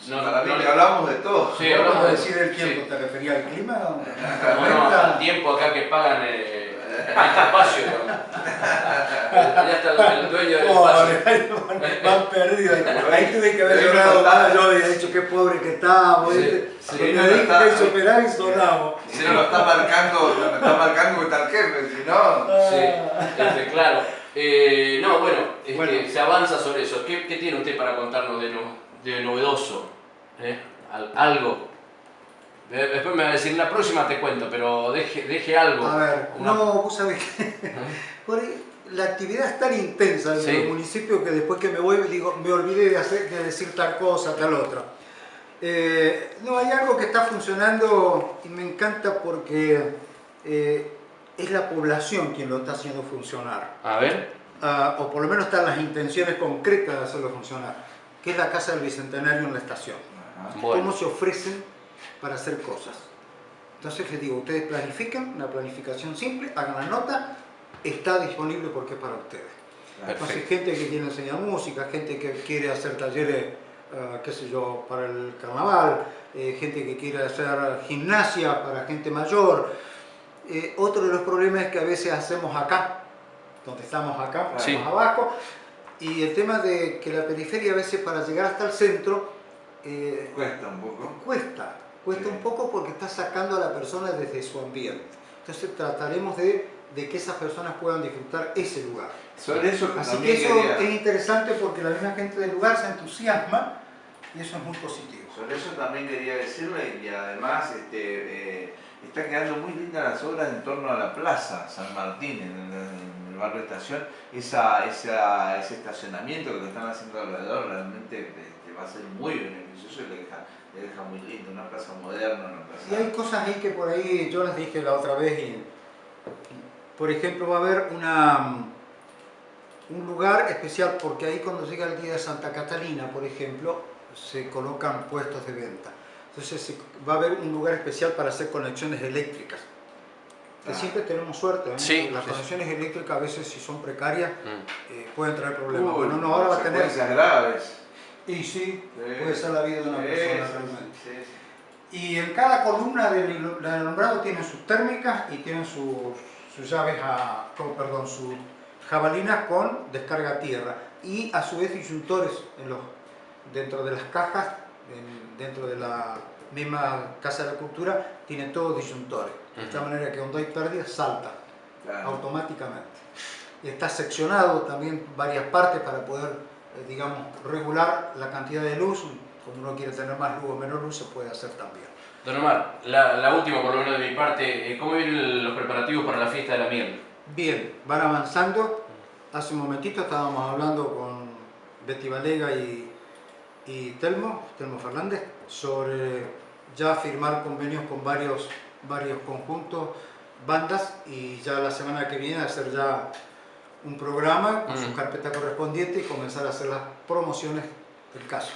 para mí que hablamos de todo. Sí, hablamos de decir el tiempo, sí. ¿te refería al clima? No, al tiempo acá que pagan el espacio. Ya está el dueño del espacio. Van perdidos. Ahí tuve que haber llorado más yo y he dicho qué pobre que estamos. Porque me dije que hay superar y sonamos. Si no lo está marcando que está el jefe, si no. Sí, claro. No, bueno, se avanza sobre eso. ¿Qué tiene usted para contarnos de novedoso? Algo. Después me va a decir, la próxima te cuento, pero deje algo. A ver, vos sabés que por ahí, la actividad es tan intensa en el municipio que después que me voy digo, me olvidé de decir tal cosa, tal otra. No, hay algo que está funcionando y me encanta porque es la población quien lo está haciendo funcionar. A ver. O por lo menos están las intenciones concretas de hacerlo funcionar, que es la Casa del Bicentenario en la estación. Bueno. Cómo se ofrecen para hacer cosas. Entonces les digo, ustedes planifiquen, una planificación simple, hagan la nota, está disponible porque es para ustedes. Entonces gente que quiere enseñar música, gente que quiere hacer talleres, qué sé yo, para el carnaval, gente que quiere hacer gimnasia para gente mayor. Otro de los problemas es que a veces hacemos acá, donde estamos acá, más abajo, y el tema de que la periferia a veces para llegar hasta el centro cuesta un poco. Cuesta un poco porque está sacando a la persona desde su ambiente. Entonces trataremos de que esas personas puedan disfrutar ese lugar. Sobre eso así que eso es interesante porque la misma gente del lugar se entusiasma y eso es muy positivo. Sobre eso también quería decirle, y además están quedando muy lindas las obras en torno a la Plaza San Martín, en el barrio Estación. Ese estacionamiento que lo están haciendo alrededor realmente va a ser muy beneficioso y le deja muy lindo, una plaza moderna, una plaza... Y hay cosas ahí que por ahí, yo las dije la otra vez, y, por ejemplo va a haber un lugar especial, porque ahí cuando llega el día de Santa Catalina, por ejemplo, se colocan puestos de venta. Entonces va a haber un lugar especial para hacer conexiones eléctricas. Que siempre tenemos suerte, ¿no? Sí, las conexiones eléctricas a veces si son precarias pueden traer problemas. Bueno, no, ahora va a tener... consecuencias graves. Y sí, puede ser la vida de una persona realmente. Y en cada columna del alumbrado tienen sus térmicas y tienen sus llaves, sus jabalinas con descarga a tierra. Y a su vez disyuntores dentro de las cajas, dentro de la misma Casa de la Cultura, tiene todos disyuntores. De esta manera que cuando hay pérdida salta automáticamente. Y está seccionado también varias partes para poder digamos, regular la cantidad de luz. Cuando uno quiere tener más luz o menos luz se puede hacer también. Don Omar, la última por lo menos de mi parte, ¿cómo vienen los preparativos para la fiesta de la miel? Bien, van avanzando. Hace un momentito estábamos hablando con Betty Valega y Telmo Fernández sobre ya firmar convenios con varios conjuntos, bandas, y ya la semana que viene hacer ya un programa con su carpeta correspondiente y comenzar a hacer las promociones del caso.